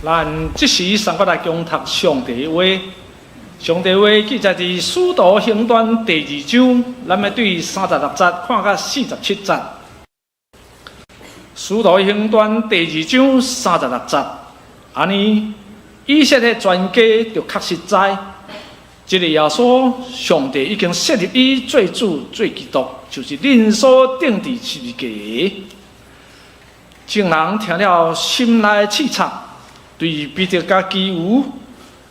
咱即时上过来共读上帝话，上帝话记载伫《使徒行传》第2章，咱要对36节看到47节。《使徒行传》第2章36节，安尼以色列全家就确实知，这个耶稣，上帝已经设立伊做主做基督，就是恁所定伫十字架的。众人听了心内刺插。 对彼得甲基友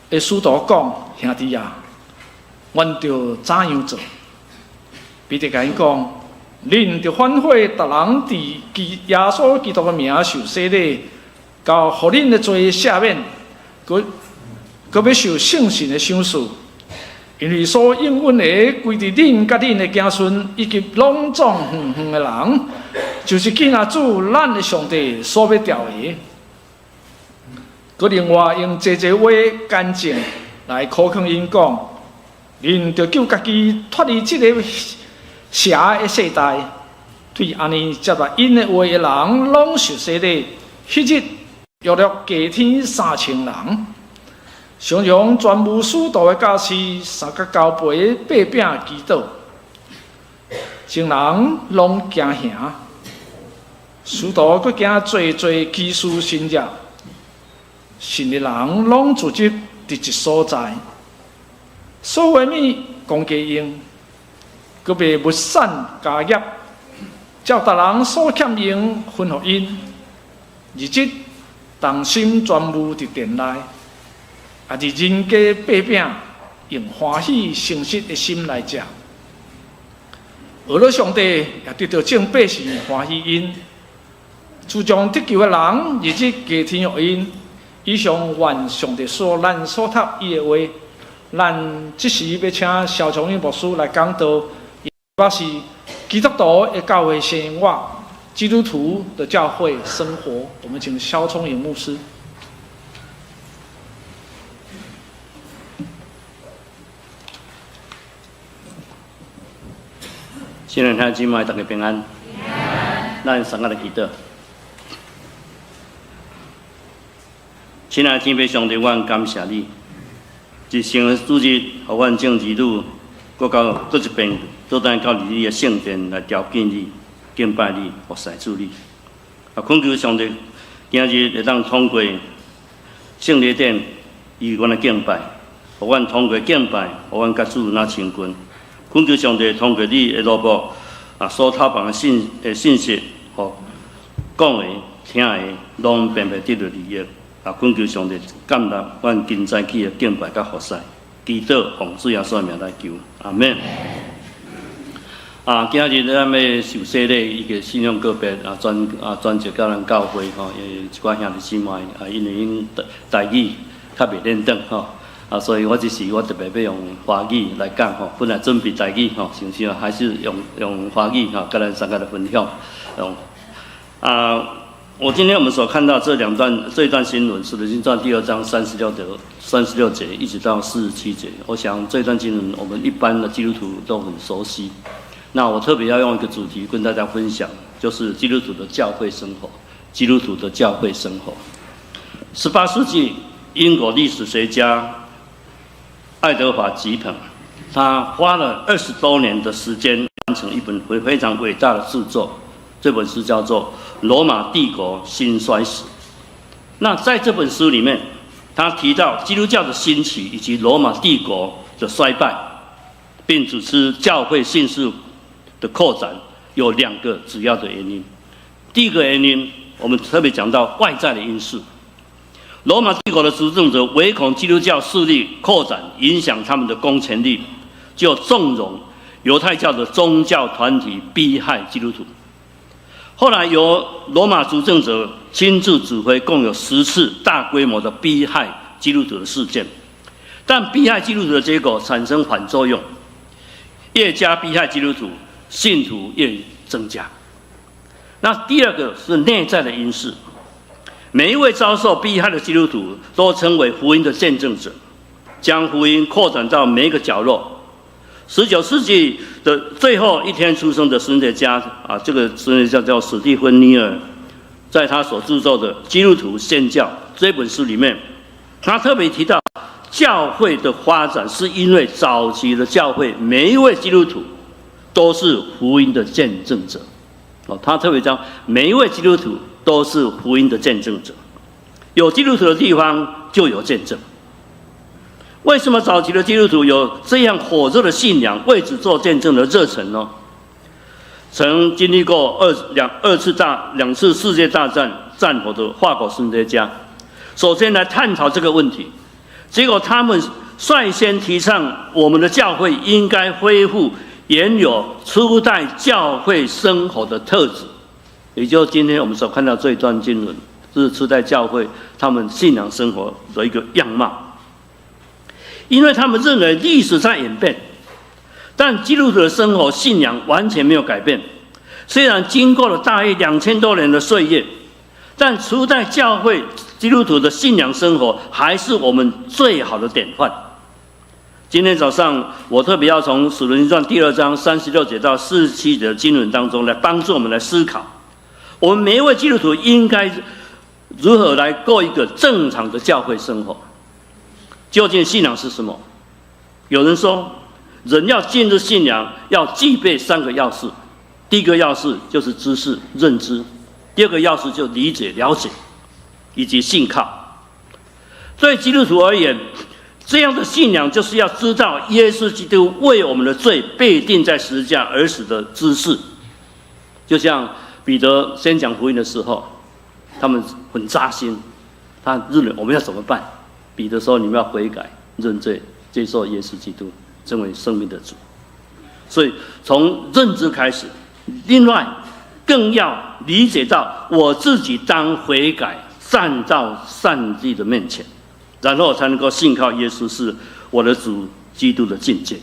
的使徒讲：“兄弟啊，阮着怎样做？”彼得甲伊讲：“恁着反悔，逐人伫耶稣基督的名受洗礼，到互恁的罪赦免，佮要受圣神的赏赐。因为所应允的归伫恁甲恁的子孙，以及拢总远远的人，就是见仔主咱的上帝所要调的。” 佮另外用济话干净来考劝因讲，恁着救家己脱离这个邪的世代，对安尼接纳因的话的人，拢受洗礼。迄日约略加添3000人，常常全无使徒的教师三角交杯八饼祈祷，众人拢惊吓，使徒佮惊做奇事神迹。 信的人拢聚集伫一所在，所谓物公家用，佮被物产家业，照逐人所欠用分互因。日即同心全无伫殿内，也是人家八饼，用欢喜诚实的心来食。俄罗上帝也得到众百姓欢喜因，自从得救的人日即加添予因。 以上愿上帝咱所读伊的话，咱即时要请肖崇英牧师来讲道，也是基督徒的教会生活，基督徒的教会生活。我们请肖崇英牧师。新人兄姊妹大家平安，咱三个来祈祷。 亲爱的天父上帝，阮感谢你，一生的主日，互阮正义路，搁一遍，倒等到你的圣殿来朝见你、敬拜你、服侍主你。啊，恳求上帝，今日会当通过圣礼典，与阮的敬拜，互阮通过敬拜，互阮甲主那亲近。恳求上帝通过你的罗幕所透放的信息，互讲的、听的，拢便得到利益。 啊！恳求上帝感纳阮今早起的敬拜甲服侍，祈祷奉主耶稣的名来求，阿免。今日咱要受洗礼，伊个信仰个别专接到咱教会吼，一寡兄弟姊妹因为因台语较袂认得吼，所以我这时我特别要用华语来讲吼，本来准备台语吼，想想还是用华语吼，跟咱三个来分享，我今天我们所看到这一段经文，《使徒行传》第2章36节一直到47节。我想这段经文我们一般的基督徒都很熟悉。那我特别要用一个主题跟大家分享，就是基督徒的教会生活。基督徒的教会生活。18世纪英国历史学家爱德华·吉朋，他花了20多年的时间完成一本非常伟大的著作。 这本书叫做《罗马帝国兴衰史》。那在这本书里面，他提到基督教的兴起以及罗马帝国的衰败，并指出教会迅速的扩展有2个主要的原因。第一个原因，我们特别讲到外在的因素。罗马帝国的执政者唯恐基督教势力扩展影响他们的公权力，就纵容犹太教的宗教团体逼害基督徒。 后来由罗马执政者亲自指挥，共有10次大规模的逼害基督徒的事件，但逼害基督徒的结果产生反作用，越加逼害基督徒，信徒越增加。那第二个是内在的因素，每一位遭受逼害的基督徒都成为福音的见证者，将福音扩展到每一个角落。 19世纪的最后一天出生的神学家这个神学家叫史蒂芬·尼尔，在他所著作的《基督徒宣教这本书里面，他特别提到教会的发展是因为早期的教会每一位基督徒都是福音的见证者。他特别讲每一位基督徒都是福音的见证者，有基督徒的地方就有见证。为什么早期的基督徒有这样火热的信仰，为主做见证的热忱呢？曾经历过两次世界大战火的法国神学家，首先来探讨这个问题，结果他们率先提倡我们的教会应该恢复原有初代教会生活的特质，也就是今天我们所看到这一段经文，是初代教会他们信仰生活的一个样貌。因为他们认为历史在演变，但基督徒的生活信仰完全没有改变。虽然经过了大约2000多年的岁月，但初代教会基督徒的信仰生活还是我们最好的典范。今天早上我特别要从使徒行传第2章36节到47节的经文当中来帮助我们来思考，我们每一位基督徒应该如何来过一个正常的教会生活。究竟信仰是什么？有人说，人要进入信仰，要具备3个要素。第一个要素就是知识、认知；第二个要素就理解、了解，以及信靠。对基督徒而言，这样的信仰就是要知道耶稣基督为我们的罪被钉在十字架而死的知识。就像彼得先讲福音的时候，他们很扎心，他认为我们要怎么办？彼得说：“你们要悔改、认罪，接受耶稣基督，成为生命的主。”所以从认知开始，另外更要理解到我自己当悔改，站到上帝的面前，然后才能够信靠耶稣是我的主基督的境界。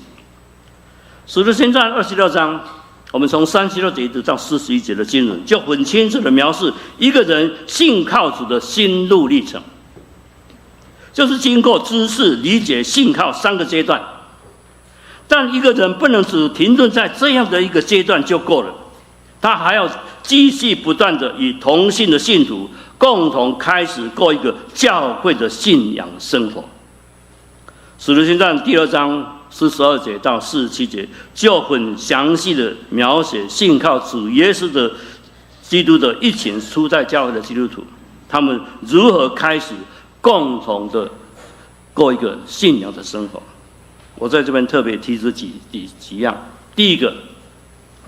使徒行传26章，我们从36节到41节的经文，就很清楚的描述一个人信靠主的心路历程。就是经过知识、理解、信靠3个阶段，但一个人不能只停顿在这样的一个阶段就够了，他还要继续不断的与同信的信徒共同开始过一个教会的信仰生活。使徒行传第2章42节到47节就很详细的描写信靠主耶稣的基督的一群初代教会的基督徒，他们如何开始共同的过一个信仰的生活。我在这边特别提出几样。第一个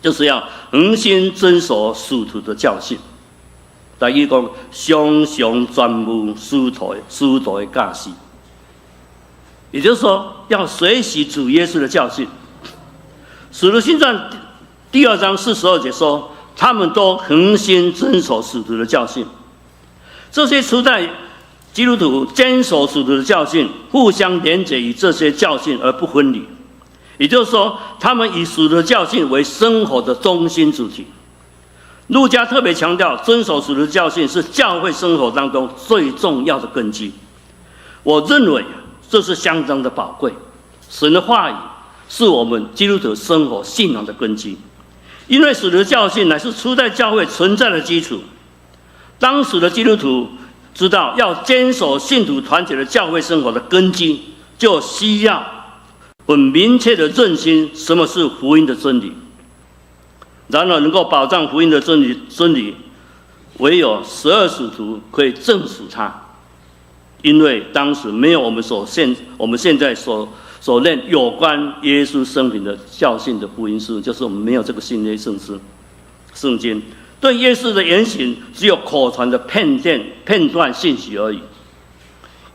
就是要恒心遵守使徒的教训。第一讲常常专务使徒的教训，也就是说要学习主耶稣的教训。使徒行传第2章42节说，他们都恒心遵守使徒的教训。这些初代基督徒坚守使徒的教训，互相连结于这些教训而不分离。也就是说，他们以使徒的教训为生活的中心主题。路加特别强调，遵守使徒的教训是教会生活当中最重要的根基。我认为这是相当的宝贵。神的话语是我们基督徒生活信仰的根基，因为使徒的教训乃是初代教会存在的基础。当时的基督徒知道要坚守信徒团结的教会生活的根基，就需要很明确的认清什么是福音的真理。然而，能够保障福音的真理，唯有12使徒可以证实它，因为当时没有我们现在所念有关耶稣生平的教训的福音书，就是我们没有这个新约圣经。对耶稣的言行只有口传的片段信息而已。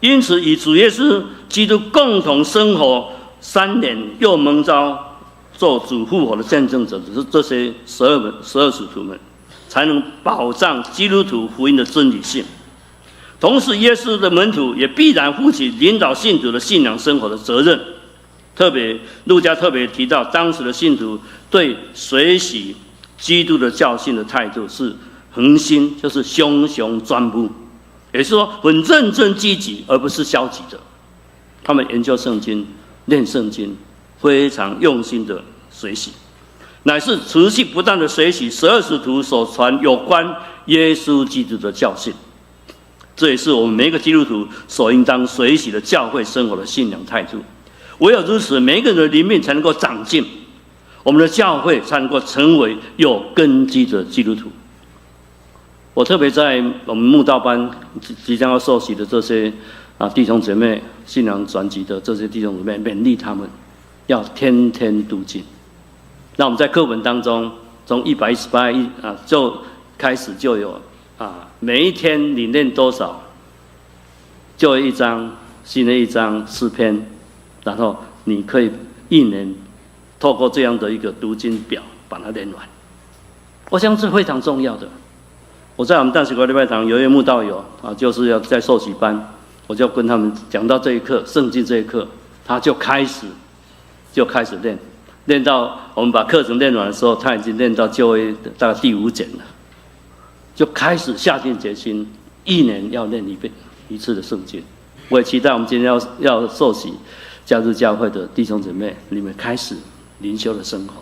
因此，与主耶稣基督共同生活3年，又蒙召做主复活的见证者，只是这些12使徒们，才能保障基督徒福音的真理性。同时，耶稣的门徒也必然负起领导信徒的信仰生活的责任。路加特别提到，当时的信徒对学习基督的教训的态度是恒心，就是胸专务，也就是说很认真积极，而不是消极的。他们研究圣经、念圣经，非常用心的学习，乃是持续不断的学习12使徒所传有关耶稣基督的教训。这也是我们每一个基督徒所应当学习的教会生活的信仰态度。唯有如此，每一个人的灵命才能够长进，我们的教会才能够成为有根基的基督徒。我特别在我们慕道班即将要受洗的这些弟兄姐妹、信仰转级的这些弟兄姐妹，勉励他们要天天读经。那我们在课本当中，从118就开始就有每一天你念多少，就一章新的一章诗篇，然后你可以一年透过这样的一个读经表把它念完。我想这非常重要的。我在我们淡水国礼拜堂有一位慕道友就是要在受洗班，我就跟他们讲到这一课圣经这一课，他就开始练到我们把课程练完的时候，他已经练到就业大概第5讲了，就开始下定决心一年要念一次的圣经。我也期待我们今天要受洗加入教会的弟兄姊妹，你们开始灵修的生活，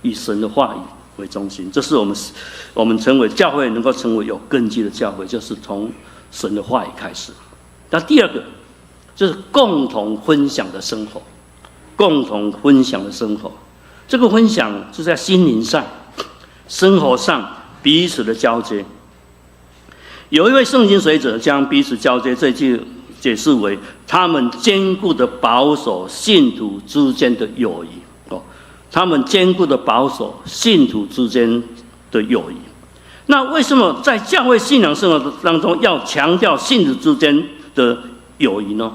以神的话语为中心。这是我们成为教会能够成为有根基的教会，就是从神的话语开始。那第二个就是共同分享的生活，共同分享的生活。这个分享是在心灵上、生活上彼此的交接。有一位圣经学者将彼此交接这句解释为他们坚固的保守信徒之间的友谊。他们坚固的保守信徒之间的友谊。那为什么在教会信仰生活当中要强调信徒之间的友谊呢？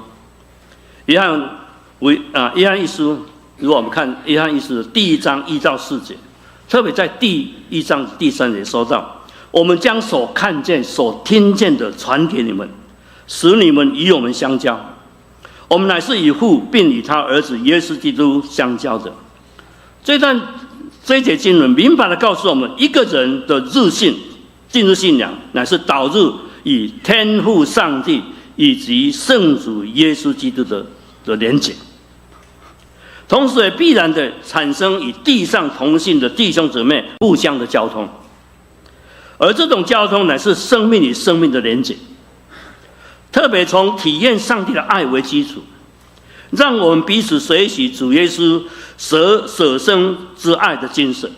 约翰一书，如果我们看约翰一书的第1章1到4节，特别在第1章第3节说到，我们将所看见、所听见的传给你们，使你们与我们相交。我们乃是与父并与他儿子耶稣基督相交的。这一节经文明白地告诉我们，一个人的进入信仰，乃是导入与天父上帝以及圣主耶稣基督的连结，同时也必然地产生与地上同性的弟兄姊妹互相的交通，而这种交通乃是生命与生命的连结，特别从体验上帝的爱为基础，让我们彼此学习主耶稣舍生之爱的精神。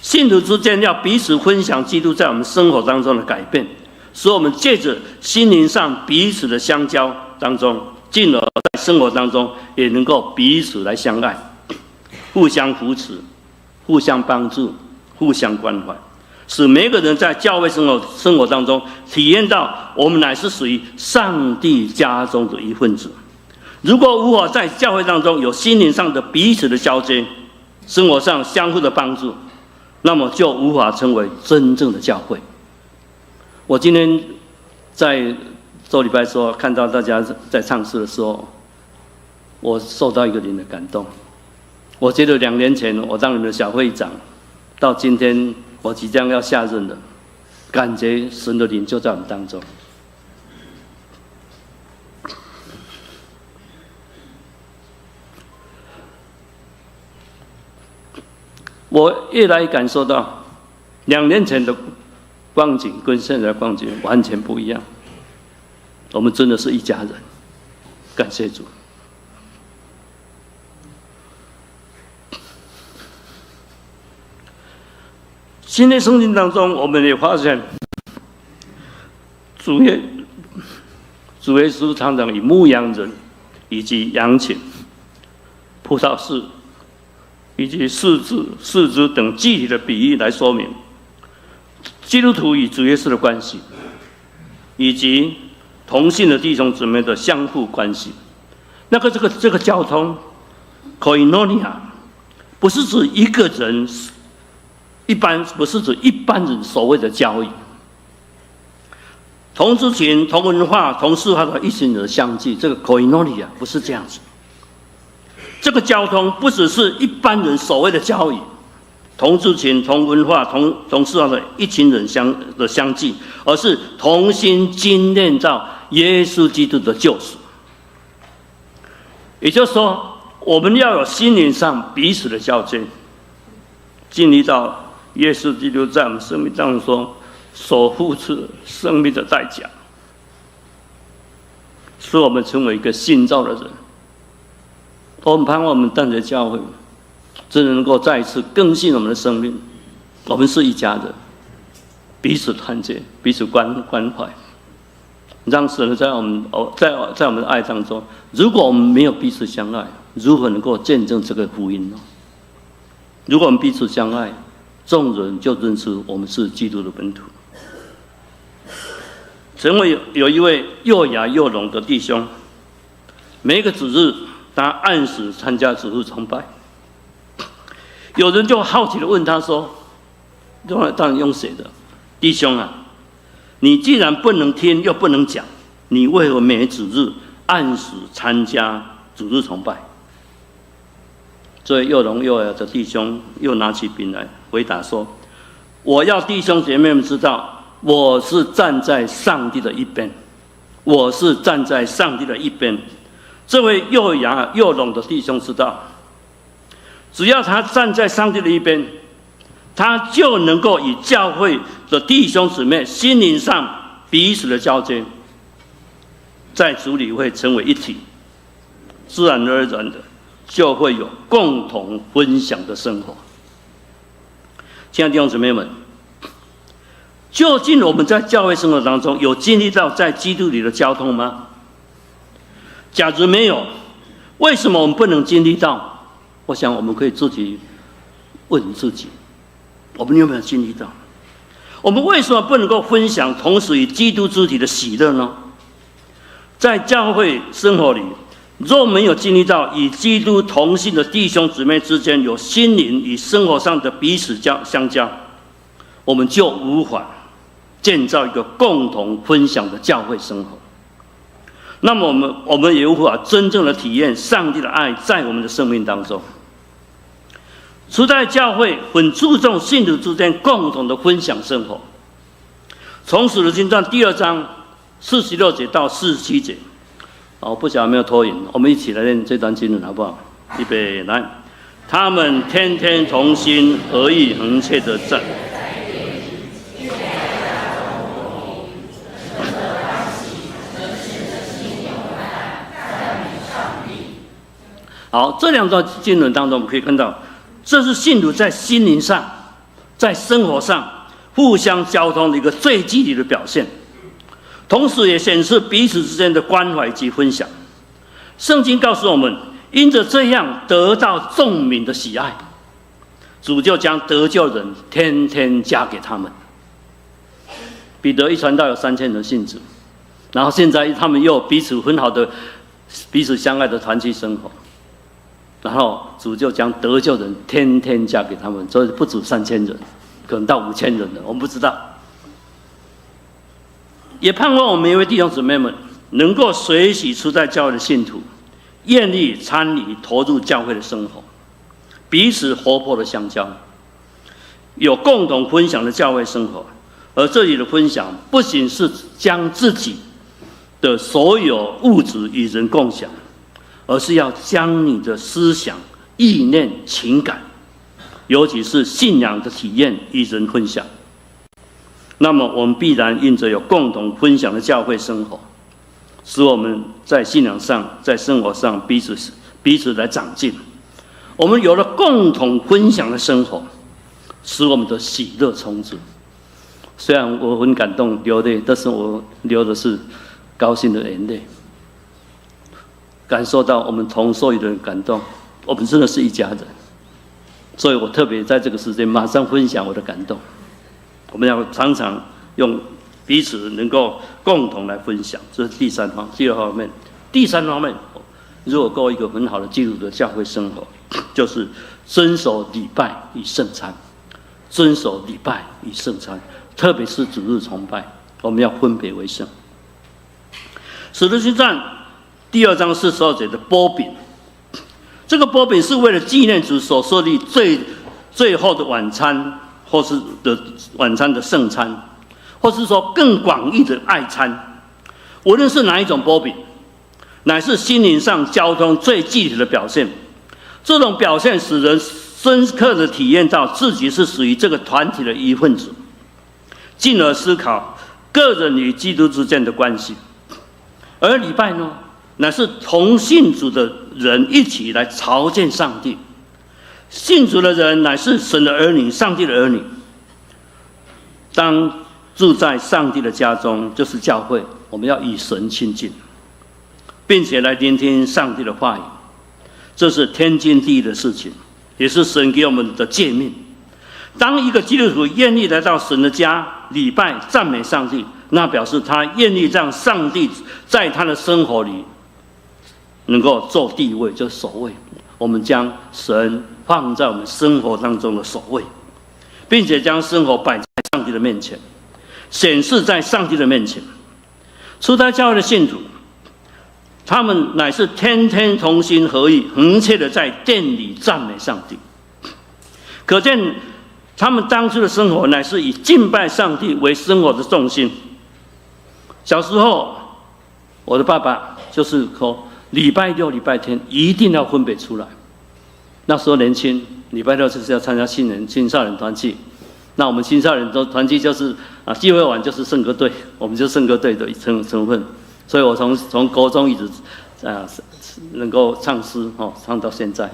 信徒之间要彼此分享基督在我们生活当中的改变，使我们借着心灵上彼此的相交当中，进而在生活当中也能够彼此来相爱，互相扶持，互相帮助，互相关怀，使每个人在教会生活当中体验到我们乃是属于上帝家中的一份子。如果无法在教会当中有心灵上的彼此的交接，生活上相互的帮助，那么就无法成为真正的教会。我今天在周礼拜说看到大家在唱诗的时候，我受到一个灵的感动。我觉得2年前我当你们的小会长，到今天我即将要下任了，感觉神的灵就在我们当中。我越来越感受到2年前的光景跟现在的光景完全不一样。我们真的是一家人，感谢主。新约圣经当中，我们也发现主耶稣常常以牧羊人以及羊群、葡萄树以及柿子等具体的比喻来说明基督徒与主耶稣的关系，以及同性的弟兄姊妹的相互关系。这个交通 koinonia 不是指一个人不是指一般人所谓的交易，同族群、同文化、同嗜好的一群人相聚，这个 koinonia 不是这样子。这个交通不只是一般人所谓的交易，同族群、同文化、同嗜好的一群人相聚，而是同心经验到耶稣基督的救赎。也就是说，我们要有心灵上彼此的交接，经历到耶稣基督在我们生命当中所付出生命的代价，使我们成为一个信造的人。我们盼望我们淡水教会真的能够再一次更新我们的生命。我们是一家人，彼此团结，彼此关怀，让神在我们的爱当中，如果我们没有彼此相爱，如何能够见证这个福音呢？如果我们彼此相爱，众人就认识我们是基督的门徒。曾为有一位又哑又聋的弟兄，每一个主日他按时参加主日崇拜，有人就好奇的问他说：“当然用谁的？弟兄啊，你既然不能听又不能讲，你为何每主日按时参加主日崇拜？”这位又聋又哑的弟兄又拿起笔来回答说：“我要弟兄姐妹们知道，我是站在上帝的一边，我是站在上帝的一边。”这位又哑又聋的弟兄知道，只要他站在上帝的一边，他就能够与教会的弟兄姊妹心灵上彼此的交接，在主里会成为一体，自然而然的就会有共同分享的生活。亲爱的弟兄姊妹们，究竟我们在教会生活当中有经历到在基督里的交通吗？假如没有，为什么我们不能经历到？我想我们可以自己问自己，我们有没有经历到？我们为什么不能够分享同时与基督肢体的喜乐呢？在教会生活里，若没有经历到与基督同性的弟兄姊妹之间有心灵与生活上的彼此相交，我们就无法建造一个共同分享的教会生活。那么我们也无法真正的体验上帝的爱在我们的生命当中。初代教会很注重信徒之间共同的分享生活。从使徒行传第2章46节到47节，我不晓得有没有拖延，我们一起来念这段经文好不好？预备来，他们天天同心合意恒切的站。好，这2段经文当中，我们可以看到，这是信徒在心灵上、在生活上互相交通的一个最具体的表现，同时也显示彼此之间的关怀及分享。圣经告诉我们，因着这样得到众民的喜爱，主就将得救人天天加给他们。彼得一传道有3000人信主，然后现在他们又彼此很好的、彼此相爱的团契生活。然后主就将得救人天天加给他们，所以不止3000人，可能到5000人了，我们不知道。也盼望我们每一位弟兄姊妹们能够随喜初代教会的信徒，愿意参与投入教会的生活，彼此活泼的相交，有共同分享的教会生活。而这里的分享不仅是将自己的所有物质与人共享，而是要将你的思想、意念、情感，尤其是信仰的体验与人分享。那么我们必然因着有共同分享的教会生活，使我们在信仰上、在生活上彼此来长进。我们有了共同分享的生活，使我们的喜乐充足。虽然我很感动流泪，但是我流的是高兴的眼泪，感受到我们同受益的人感动，我们真的是一家人。所以我特别在这个时间马上分享我的感动。我们要常常用彼此能够共同来分享，这是第2方面。第3方面，如果过一个很好的基督的教会生活，就是遵守礼拜与圣餐，遵守礼拜与圣餐，特别是主日崇拜，我们要分别为圣。使徒行传第2章42节的擘饼，这个擘饼是为了纪念主所设立最后的晚餐，或是的晚餐的圣餐，或是说更广义的爱餐。无论是哪一种擘饼，乃是心灵上交通最具体的表现。这种表现使人深刻的体验到自己是属于这个团体的一份子，进而思考个人与基督之间的关系。而礼拜呢，乃是同信主的人一起来朝见上帝。信主的人乃是神的儿女，上帝的儿女。当住在上帝的家中，就是教会，我们要与神亲近，并且来聆听上帝的话语。这是天经地义的事情，也是神给我们的诫命。当一个基督徒愿意来到神的家礼拜赞美上帝，那表示他愿意让上帝在他的生活里能够做地位，就是首位。我们将神放在我们生活当中的首位，并且将生活摆在上帝的面前，显示在上帝的面前。初代教会的信徒，他们乃是天天同心合意，恒切的在殿里赞美上帝。可见他们当初的生活乃是以敬拜上帝为生活的重心。小时候，我的爸爸就是说，礼拜六、礼拜天一定要分别出来。那时候年轻，礼拜六就是要参加青少年团契。那我们青少年团契就是聚会完就是圣歌队，我们就是圣歌队的成分。所以我从国中一直能够唱诗唱到现在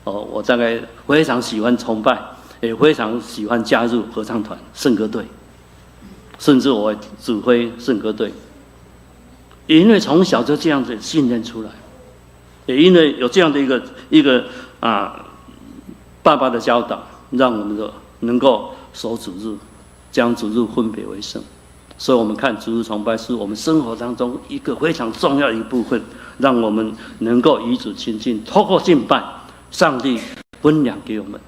我大概非常喜欢崇拜，也非常喜欢加入合唱团、圣歌队，甚至我指挥圣歌队。也因为从小就这样子训练出来，也因为有这样的一个爸爸的教导，让我们能够守主日，将主日分别为圣。所以我们看主日崇拜是我们生活当中一个非常重要的一部分，让我们能够与主亲近，透过敬拜，上帝分粮给我们，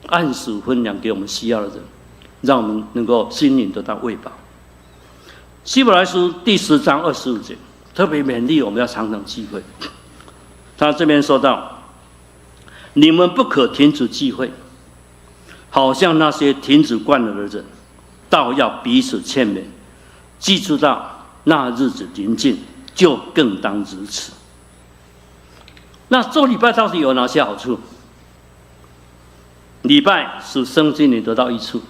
按时分粮给我们需要的人，让我们能够心灵得到喂饱。希伯来书第10章25节特别勉励我们要常常聚会。他这边说到，你们不可停止聚会，好像那些停止惯了的人，倒要彼此劝勉，记住到那日子临近，就更当如此。那做礼拜到底有哪些好处？礼拜使身心灵得到益处，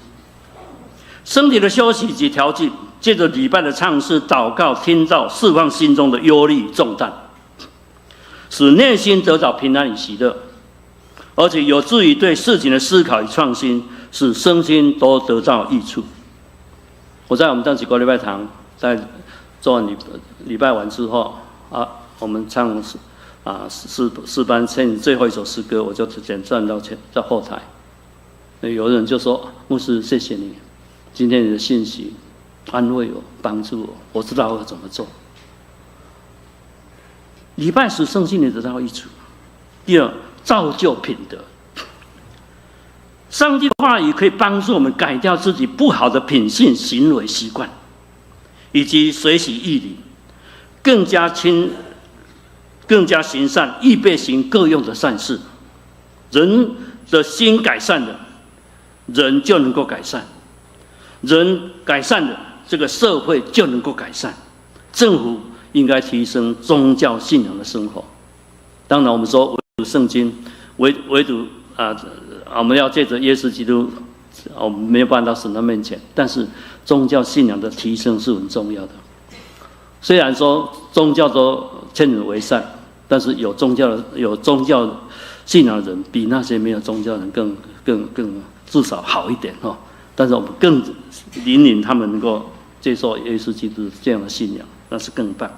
身体的休息及调剂，借着礼拜的唱诗、祷告、听到，释放心中的忧虑重担，使内心得到平安与喜乐，而且有助于对事情的思考与创新，使身心都得到益处。我在我们当时国礼拜堂，在做完礼拜完之后我们唱诗班唱最后一首诗歌，我就简站到后台。有人就说：“牧师，谢谢你，今天你的信息安慰我，帮助我，我知道我要怎么做。”礼拜使圣心灵得到益处。第二，造就品德。上帝的话语可以帮助我们改掉自己不好的品性、行为习惯，以及随喜义理，更加行善，预备行各样的善事。人的心改善了，人就能够改善；人改善了，这个社会就能够改善。政府应该提升宗教信仰的生活。当然，我们说唯独圣经，唯独我们要借着耶稣基督，我们没有办法到神的面前。但是宗教信仰的提升是很重要的。虽然说宗教都劝人为善，但是有宗教信仰的人，比那些没有宗教的人更至少好一点但是我们更引领他们能够接受耶稣基督这样的信仰，那是更棒。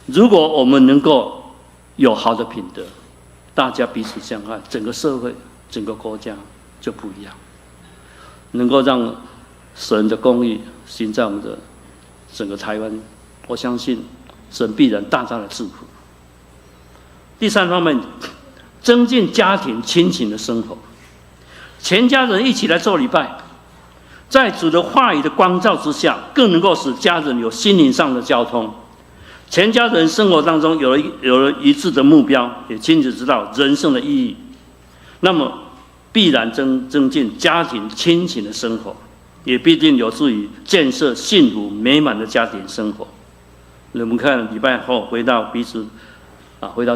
如果我们能够有好的品德，大家彼此相爱，整个社会、整个国家就不一样，能够让神的公义行在我们的整个台湾，我相信神必然大大的祝福。第三方面，增进家庭亲情的生活，全家人一起来做礼拜，在主的话语的光照之下，更能够使家人有心灵上的交通。全家人生活当中有了一致的目标，也清楚知道人生的意义，那么必然增进家庭亲情的生活，也必定有助于建设幸福美满的家庭生活。我们看礼拜后回到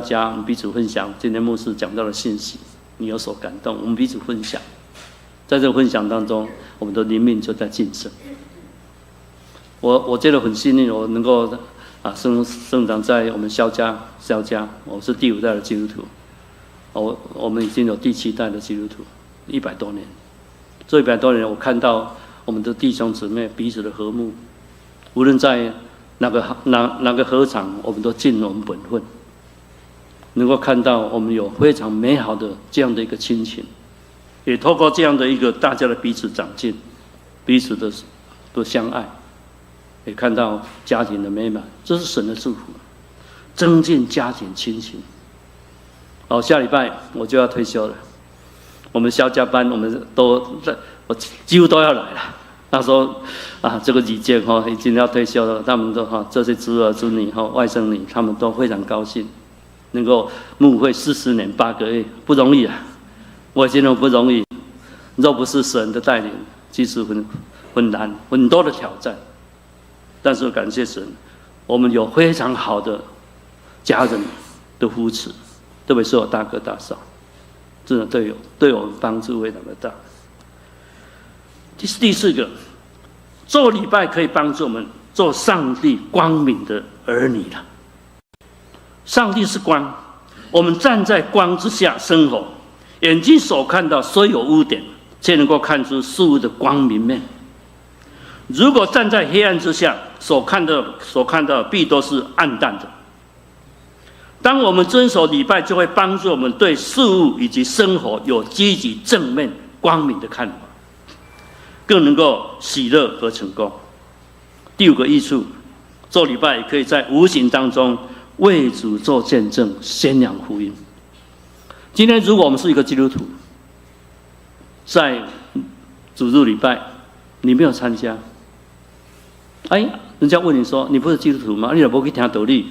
家，我们彼此分享今天牧师讲到的信息，你有所感动，我们彼此分享，在这个分享当中，我们的灵命就在晋升。我觉得很幸运，我能够生长在我们萧家，我是第5代的基督徒，我们已经有第7代的基督徒，100多年。这100多年，我看到我们的弟兄姊妹彼此的和睦，无论在哪个合场，我们都尽我们本分，能够看到我们有非常美好的这样的一个亲情，也透过这样的一个大家的彼此长进，彼此的相爱。也看到家庭的美满，这是神的祝福，增进家庭亲情。下礼拜我就要退休了，我们萧家班我几乎都要来了。那时候这个礼监已经要退休了，他们都这些侄儿侄女外甥女，他们都非常高兴，能够牧会40年8个月，不容易啊！我觉得不容易，若不是神的带领，其实很难，很多的挑战。但是感谢神，我们有非常好的家人的扶持，特别是我大哥大嫂，真的对我们帮助非常的大。第4个，做礼拜可以帮助我们做上帝光明的儿女了。上帝是光，我们站在光之下生活，眼睛所看到虽有污点，却能够看出事物的光明面。如果站在黑暗之下，所看到的必都是暗淡的。当我们遵守礼拜，就会帮助我们对事物以及生活有积极正面光明的看法，更能够喜乐和成功。第5个益处，做礼拜也可以在无形当中为主做见证，宣扬福音。今天如果我们是一个基督徒，在主日礼拜你没有参加，人家问你说：“你不是基督徒吗？你怎么不去听道理？”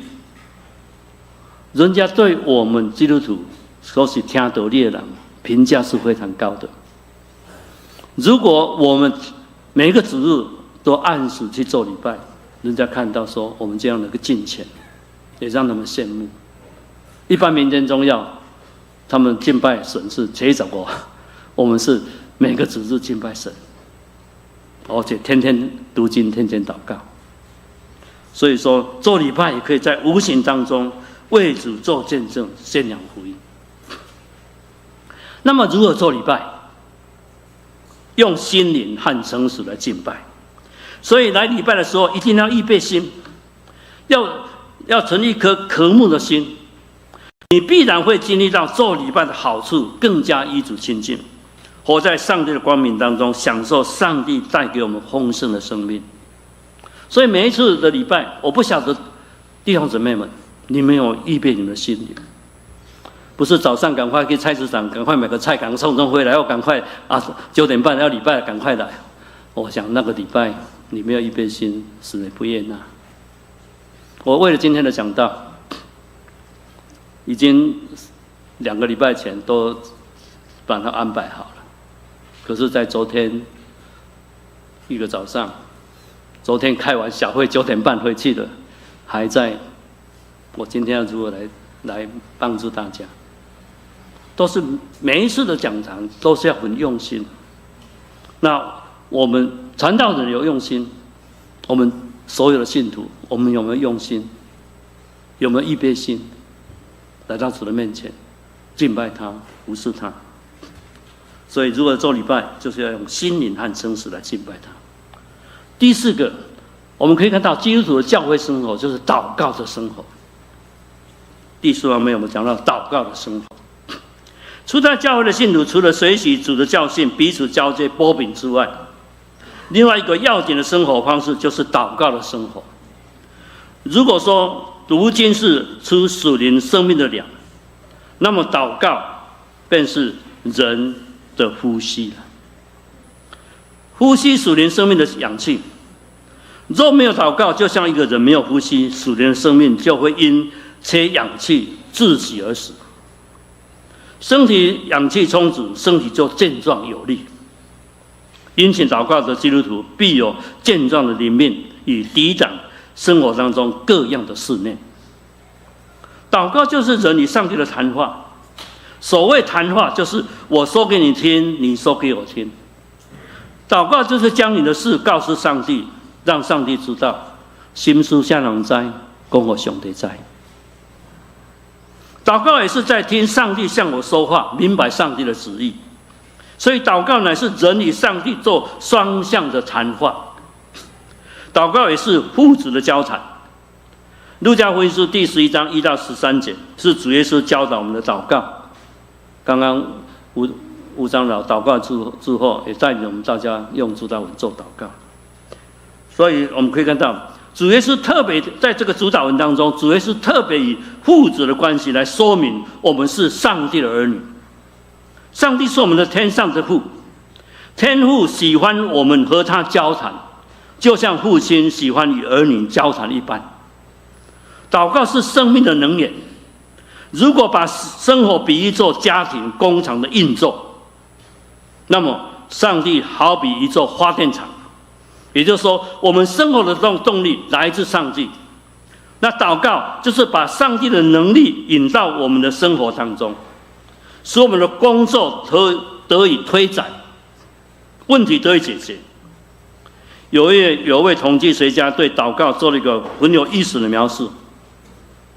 人家对我们基督徒所是听道理的人评价是非常高的。如果我们每一个主日都按时去做礼拜，人家看到说我们这样的一个敬虔，也让他们羡慕。一般民间宗教，他们敬拜神是切着我们是每个主日敬拜神。而且天天读经，天天祷告。所以说，做礼拜也可以在无形当中为主做见证，宣扬福音。那么，如何做礼拜？用心灵和诚实来敬拜。所以来礼拜的时候，一定要预备心，要存一颗渴慕的心。你必然会经历到做礼拜的好处，更加与主亲近。活在上帝的光明当中，享受上帝带给我们丰盛的生命。所以每一次的礼拜，我不晓得弟兄姊妹们，你们有预备你们的心灵，不是早上赶快去菜市场，赶快买个菜，赶快送回来，要赶快9点半要礼拜，赶快来。我想那个礼拜你没有预备心，使人不悦纳。我为了今天的讲道，已经2个礼拜前都把它安排好了。可是，在昨天一个早上，昨天开完小会9点半回去的，还在。我今天要如何来帮助大家？都是每一次的讲堂都是要很用心。那我们传道人有用心，我们所有的信徒，我们有没有用心？有没有预备心？来到主的面前，敬拜他，服侍他。所以，如果做礼拜，就是要用心灵和诚实来敬拜他。第4个，我们可以看到基督徒的教会生活就是祷告的生活。第4方面，我们讲到祷告的生活。初代教会的信徒，除了学习主的教训、彼此交接、擘饼之外，另外一个要紧的生活方式就是祷告的生活。如果说读经是出属灵生命的粮，那么祷告便是人的呼吸了。呼吸属灵生命的氧气。若没有祷告，就像一个人没有呼吸，属灵的生命就会因缺氧气窒息而死。身体氧气充足，身体就健壮有力。因此，祷告的基督徒必有健壮的灵命，以抵挡生活当中各样的试炼。祷告就是人与上帝的谈话。所谓谈话，就是我说给你听，你说给我听。祷告就是将你的事告诉上帝，让上帝知道。心思向人知，讲我上帝在。祷告也是在听上帝向我说话，明白上帝的旨意。所以祷告乃是人与上帝做双向的谈话，祷告也是父子的交谈。路加福音书第11章1到13节是主耶稣教导我们的祷告。刚刚吴长老祷告之后，也带领我们大家用主祷文做祷告。所以我们可以看到，主耶稣特别在这个主祷文当中，主耶稣特别以父子的关系来说明我们是上帝的儿女。上帝是我们的天上的父，天父喜欢我们和他交谈，就像父亲喜欢与儿女交谈一般。祷告是生命的能源。如果把生活比喻作家庭工厂的运作，那么上帝好比一座发电厂，也就是说，我们生活的动力来自上帝。那祷告就是把上帝的能力引到我们的生活当中，使我们的工作得以推展，问题得以解决。有位统计学家对祷告做了一个很有意思的描述，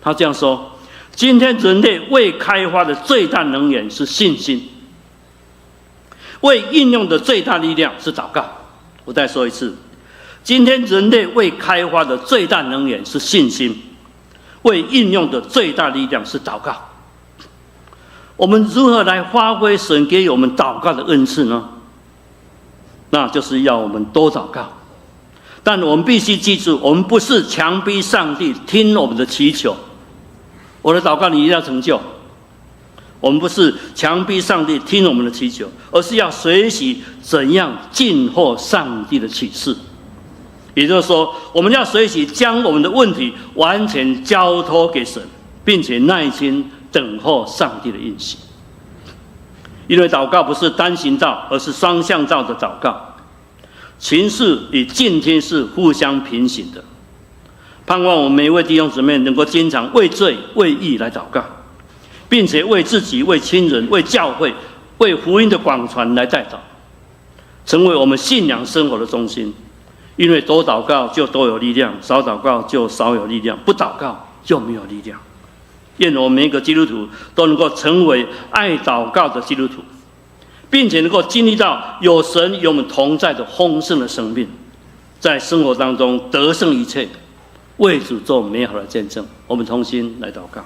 他这样说：今天人类未开发的最大能源是信心，未应用的最大力量是祷告。我再说一次，今天人类未开发的最大能源是信心，未应用的最大力量是祷告。我们如何来发挥神给我们祷告的恩赐呢？那就是要我们多祷告。但我们必须记住，我们不是强逼上帝听我们的祈求。我的祷告你一定要成就。我们不是强逼上帝听我们的祈求，而是要学习怎样静候上帝的启示。也就是说，我们要学习将我们的问题完全交托给神，并且耐心等候上帝的应许。因为祷告不是单行道，而是双向道的祷告。情事与敬天是互相平行的。盼望我们每一位弟兄姊妹能够经常为罪为义来祷告，并且为自己、为亲人、为教会、为福音的广传来代祷，成为我们信仰生活的中心。因为多祷告就多有力量，少祷告就少有力量，不祷告就没有力量。愿我们每一个基督徒都能够成为爱祷告的基督徒，并且能够经历到有神与我们同在的丰盛的生命，在生活当中得胜一切，为主做美好的见证。我们同心来祷告。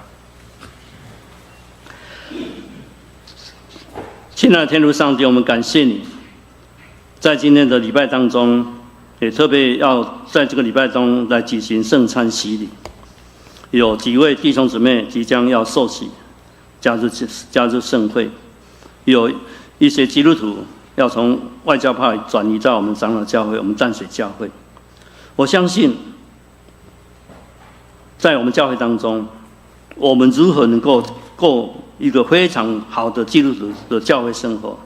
亲爱的天父上帝，我们感谢你，在今天的礼拜当中，也特别要在这个礼拜中来举行圣餐洗礼。有几位弟兄姊妹即将要受洗，加入圣会；有一些基督徒要从外教派转移到我们长老教会、我们淡水教会。我相信，在我们教会当中，我们如何能够过一个非常好的基督徒的教会生活，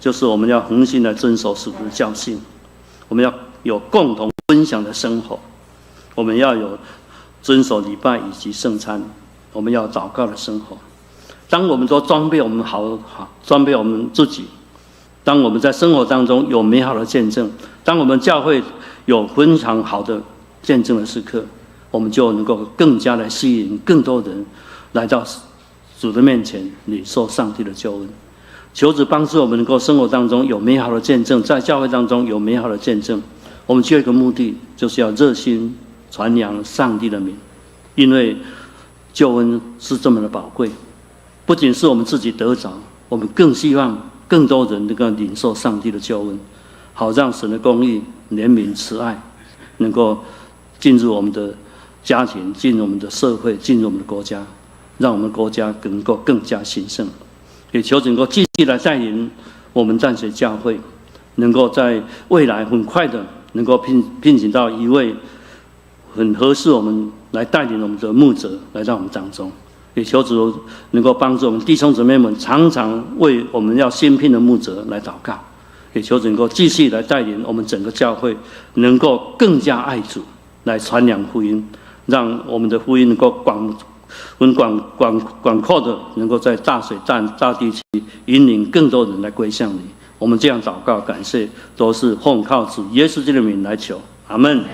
就是我们要恒心地遵守属灵的教训，我们要有共同分享的生活，我们要有遵守礼拜以及圣餐，我们要祷告的生活。当我们都装备我们好装备我们自己，当我们在生活当中有美好的见证，当我们教会有非常好的见证的时刻，我们就能够更加来吸引更多人来到主的面前，领受上帝的救恩。求主帮助我们能够生活当中有美好的见证，在教会当中有美好的见证。我们只有一个目的，就是要热心传扬上帝的名，因为救恩是这么的宝贵，不仅是我们自己得着，我们更希望更多人能够领受上帝的救恩，好让神的公义、怜悯、慈爱能够进入我们的家庭，进入我们的社会，进入我们的国家，让我们国家能够更加兴盛。也求主能够继续来带领我们淡水教会，能够在未来很快的能够聘请到一位很合适我们来带领我们的牧者来到我们当中。也求主能够帮助我们弟兄姊妹们常常为我们要新聘的牧者来祷告。也求主能够继续来带领我们整个教会能够更加爱主，来传扬福音，让我们的福音能够广阔的能够在大水大地区引领更多人来归向你。我们这样祷告感谢，都是奉靠主耶稣基督的名来求，阿们。